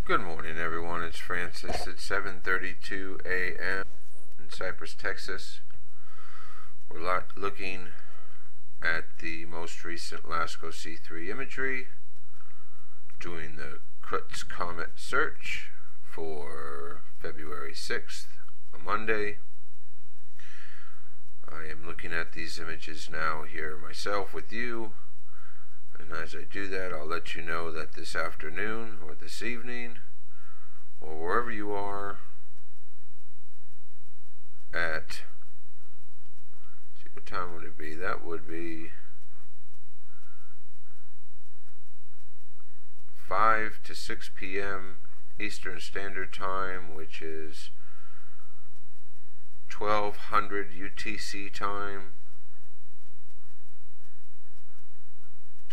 Good morning, everyone. It's Francis. It's 7:32 a.m. in Cypress, Texas. We're looking at the most recent LASCO C3 imagery, doing the Crux Comet search for February 6th, a Monday. I am looking at these images now here myself with you. And as I do that, I'll let you know that this afternoon or this evening or wherever you are at, see, what time would it be? That would be 5 to 6 p.m. Eastern Standard Time, which is 1200 UTC time.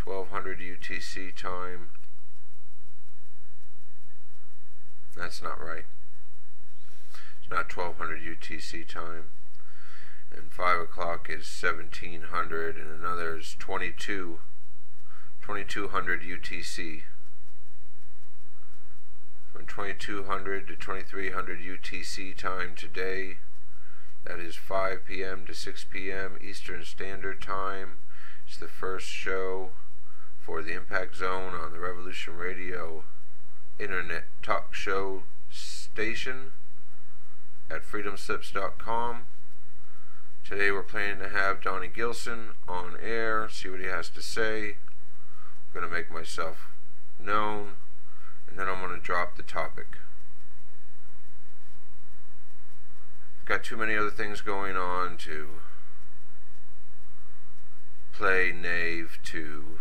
1200 UTC time. That's not right. It's not 1200 UTC time. And 5 o'clock is 1700, and another is 2200 UTC. From 2200 to 2300 UTC time today, that is 5 p.m. to 6 p.m. Eastern Standard Time. It's the first show for the Impact Zone on the Revolution Radio Internet Talk Show station at freedomslips.com. Today we're planning to have Donnie Gilson on air, see what he has to say. I'm going to make myself known, and then I'm going to drop the topic. I've got too many other things going on to play knave to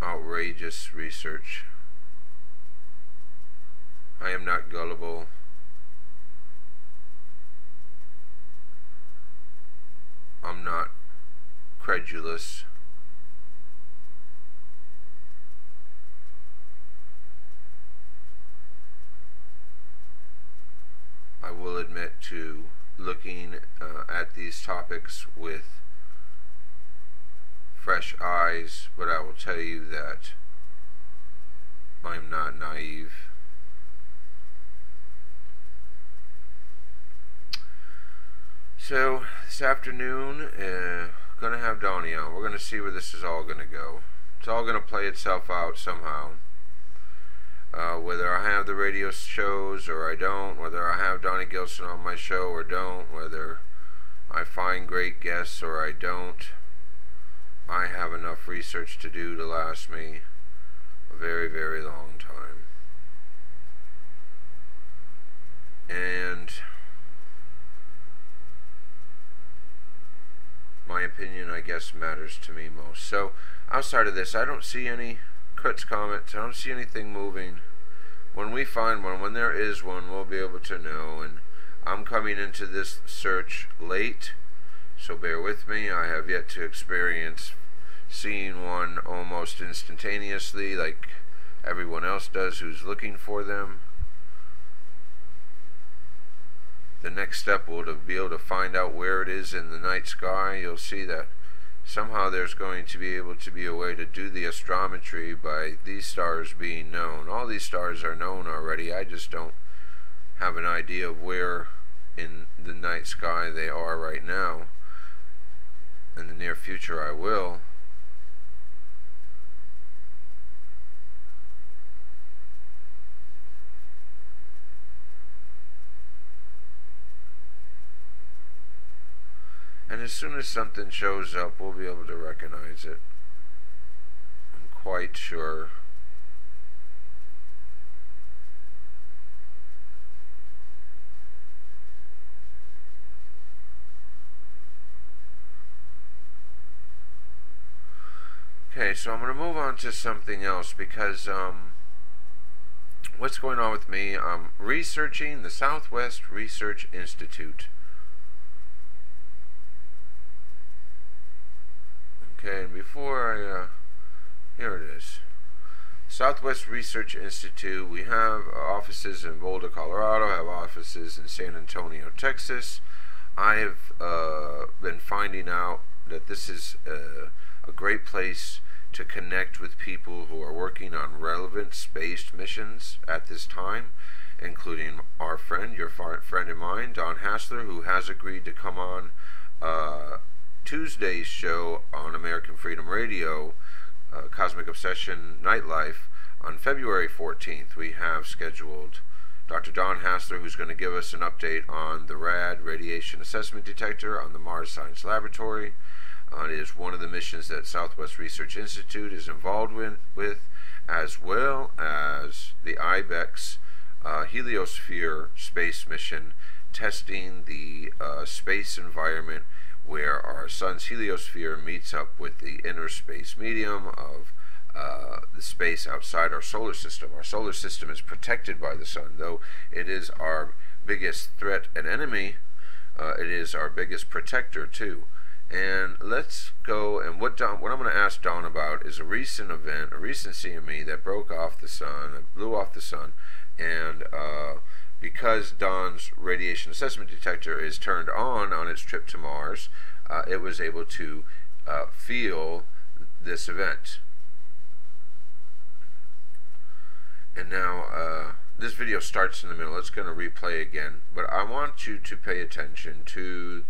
outrageous research. I am not gullible. I'm not credulous. I will admit to looking at these topics with fresh eyes, but I will tell you that I'm not naive. So this afternoon, gonna have Donnie on. We're gonna see where this is all gonna go. It's all gonna play itself out somehow. Whether I have the radio shows or I don't, whether I have Donnie Gilson on my show or don't, whether I find great guests or I don't, I have enough research to do to last me a very, very long time. And my opinion, I guess, matters to me most. So outside of this, I don't see any Crux comets. I don't see anything moving. When we find one, when there is one, we'll be able to know. And I'm coming into this search late, so bear with me. I have yet to experience seeing one almost instantaneously like everyone else does who's looking for them. The next step will be able to find out where it is in the night sky. You'll see that somehow there's going to be able to be a way to do the astrometry by these stars being known. All these stars are known already. I just don't have an idea of where in the night sky they are right now. In the near future I will. And as soon as something shows up, we'll be able to recognize it. I'm quite sure. Okay, so I'm going to move on to something else because what's going on with me? I'm researching the Southwest Research Institute. Okay, and before I, here it is. Southwest Research Institute. We have offices in Boulder, Colorado. Have offices in San Antonio, Texas. I have been finding out that this is a great place to connect with people who are working on relevant space missions at this time, including our friend, your friend of mine, Don Hassler, who has agreed to come on Tuesday's show on American Freedom Radio, Cosmic Obsession Nightlife, on February 14th. We have scheduled Dr. Don Hassler, who's going to give us an update on the RAD radiation assessment detector on the Mars Science Laboratory. It is one of the missions that Southwest Research Institute is involved with, as well as the IBEX heliosphere space mission, testing the space environment where our sun's heliosphere meets up with the inner space medium of the space outside our solar system. Our solar system is protected by the sun, though it is our biggest threat and enemy. It is our biggest protector too. And let's go, and what I'm going to ask Don about is a recent event, a recent CME that broke off the sun, blew off the sun, and because Don's radiation assessment detector is turned on its trip to Mars, it was able to feel this event. And now this video starts in the middle. It's going to replay again, but I want you to pay attention to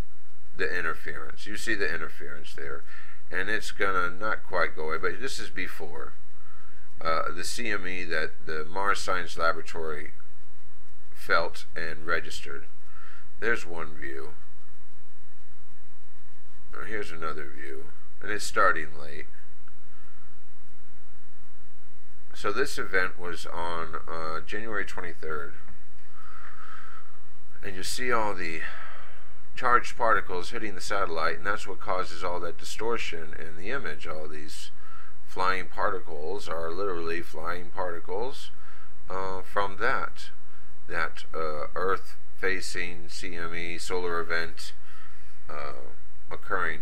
the interference. You see the interference there, and it's gonna not quite go away, but this is before the CME that the Mars Science Laboratory felt and registered. There's one view. Now here's another view, and it's starting late. So this event was on January 23rd, and you see all the charged particles hitting the satellite, and that's what causes all that distortion in the image. All these flying particles are literally flying particles from that Earth-facing CME solar event occurring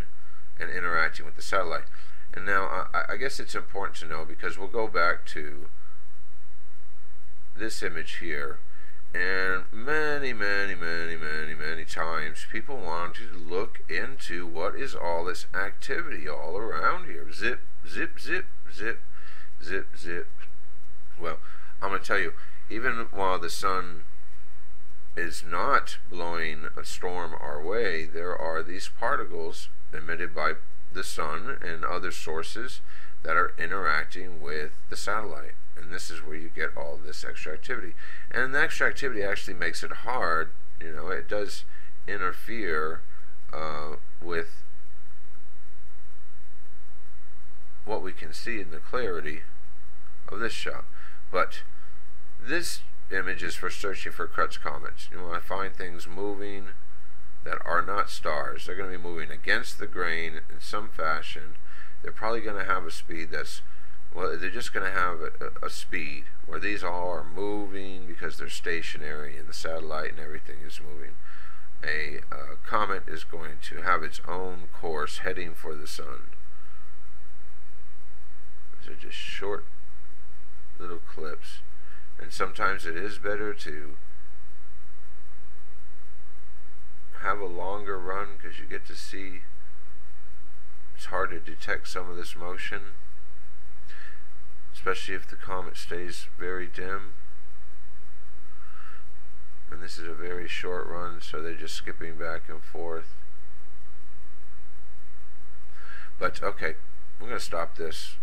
and interacting with the satellite. And now I guess it's important to know, because we'll go back to this image here, and many times people want to look into what is all this activity all around here. Zip, zip, zip, zip, zip, zip. Well, I'm going to tell you, even while the sun is not blowing a storm our way, there are these particles emitted by the sun and other sources that are interacting with the satellite. And this is where you get all this extra activity. And the extra activity actually makes it hard. You know, it does interfere with what we can see in the clarity of this shot. But this image is for searching for Crutch comets. You want to find things moving that are not stars. They're going to be moving against the grain in some fashion. They're probably going to have a speed that's, well, they're just going to have a speed where these all are moving because they're stationary and the satellite and everything is moving. A comet is going to have its own course heading for the sun. These are just short little clips, and sometimes it is better to have a longer run because you get to see. It's hard to detect some of this motion, especially if the comet stays very dim. And this is a very short run, so they're just skipping back and forth. But okay, I'm going to stop this.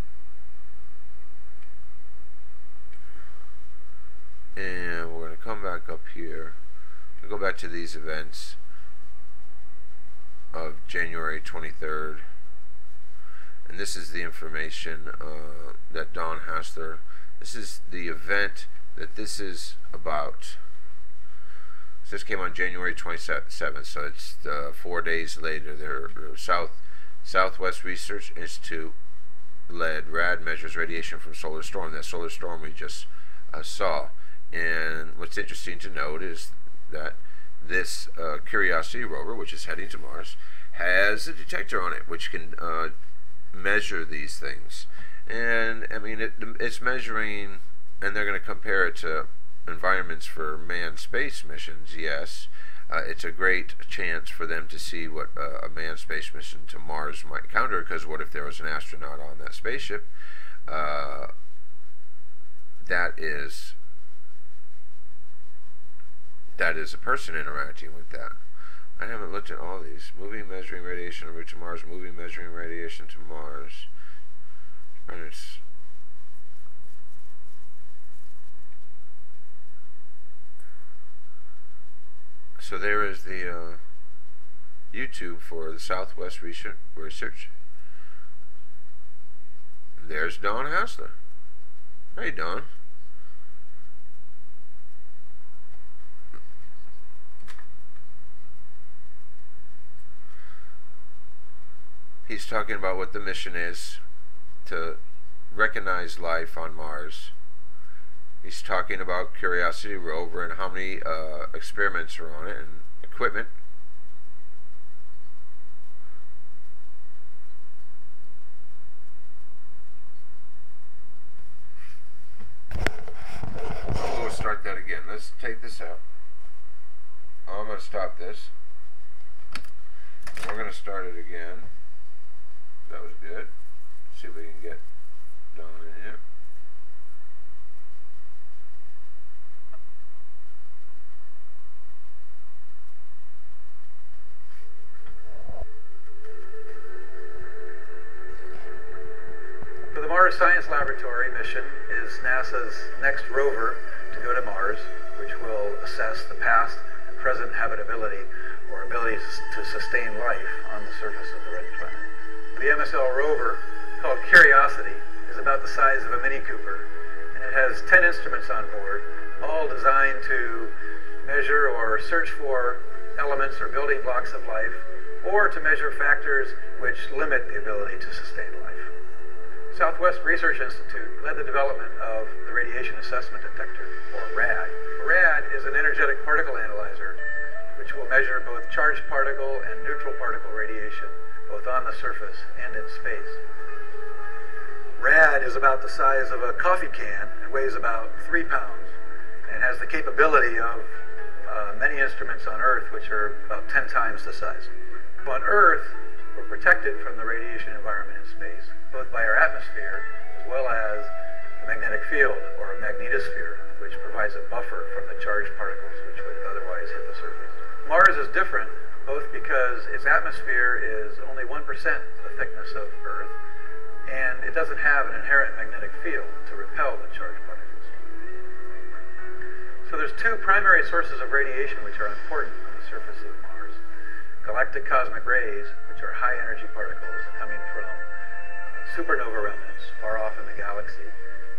And we're going to come back up here. We'll go back to these events of January 23rd. And this is the information that Don Hassler, this is the event that this is about. So this came on January 27th, so it's 4 days later. Their Southwest Research Institute led RAD measures radiation from solar storm. That solar storm we just saw. And what's interesting to note is that this Curiosity rover, which is heading to Mars, has a detector on it which can measure these things. And I mean, it's measuring, and they're going to compare it to environments for manned space missions, yes, it's a great chance for them to see what a manned space mission to Mars might encounter, because what if there was an astronaut on that spaceship? That is a person interacting with that. I haven't looked at all these. Moving measuring radiation en route to Mars, moving measuring radiation to Mars. So there is the YouTube for the Southwest Research. There's Don Hassler. Hey, Don. He's talking about what the mission is to recognize life on Mars. He's talking about Curiosity rover and how many experiments are on it and equipment. We'll start that again. Let's take this out. I'm going to stop this. We're going to start it again. That was good. See if we can get Don in here. So the Mars Science Laboratory mission is NASA's next rover to go to Mars, which will assess the past and present habitability or ability to sustain life on the surface of the red planet. The MSL rover, called Curiosity, is about the size of a Mini Cooper, and it has 10 instruments on board, all designed to measure or search for elements or building blocks of life, or to measure factors which limit the ability to sustain life. Southwest Research Institute led the development of the Radiation Assessment Detector, or RAD. RAD is an energetic particle analyzer, which will measure both charged particle and neutral particle radiation, both on the surface and in space. RAD is about the size of a coffee can and weighs about 3 pounds, and has the capability of many instruments on Earth, which are about 10 times the size. On Earth, we're protected from the radiation environment in space, both by our atmosphere as well as the magnetic field, or a magnetosphere, which provides a buffer from the charged particles which would otherwise hit the surface. Mars is different, both because its atmosphere is only 1% the thickness of Earth, and it doesn't have an inherent magnetic field to repel the charged particles. So there's two primary sources of radiation which are important on the surface of Mars. Galactic cosmic rays, which are high energy particles coming from supernova remnants far off in the galaxy,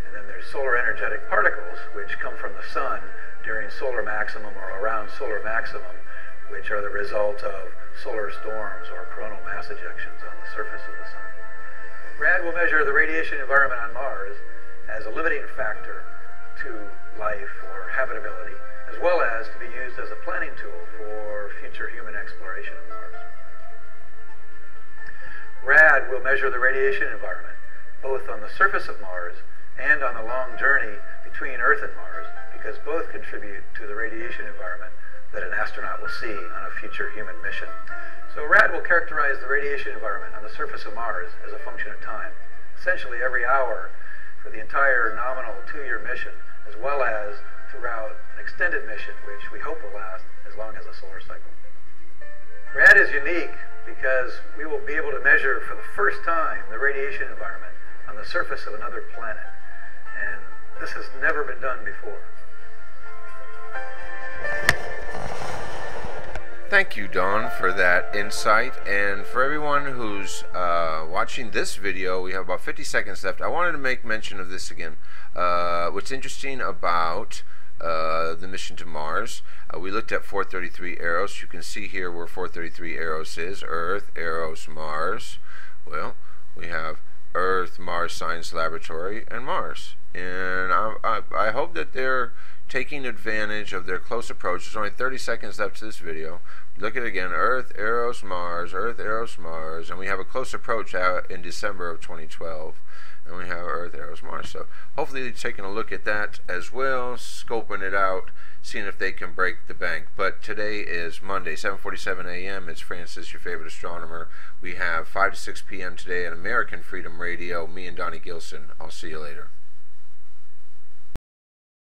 and then there's solar energetic particles which come from the sun during solar maximum or around solar maximum, which are the result of solar storms or coronal mass ejections on the surface of the sun. RAD will measure the radiation environment on Mars as a limiting factor to life or habitability, as well as to be used as a planning tool for future human exploration of Mars. RAD will measure the radiation environment both on the surface of Mars and on the long journey between Earth and Mars, because both contribute to the radiation environment that an astronaut will see on a future human mission. So RAD will characterize the radiation environment on the surface of Mars as a function of time, essentially every hour for the entire nominal 2-year mission, as well as throughout an extended mission which we hope will last as long as a solar cycle. RAD is unique because we will be able to measure for the first time the radiation environment on the surface of another planet, and this has never been done before. Thank you, Don, for that insight. And for everyone who's watching this video, we have about 50 seconds left. I wanted to make mention of this again. What's interesting about the mission to Mars, we looked at 433 Eros. You can see here where 433 Eros is: Earth, Eros, Mars. Well, we have Earth, Mars Science Laboratory, and Mars. And I hope that they're taking advantage of their close approach. There's only 30 seconds left to this video. Look at it again: Earth, Eros, Mars, Earth, Eros, Mars, and we have a close approach out in December of 2012. And we have Earth, Eros, Mars. So hopefully they're taking a look at that as well, scoping it out, seeing if they can break the bank. But today is Monday, 7:47 a.m. It's Francis, your favorite astronomer. We have 5 to 6 p.m. today at American Freedom Radio. Me and Donnie Gilson. I'll see you later.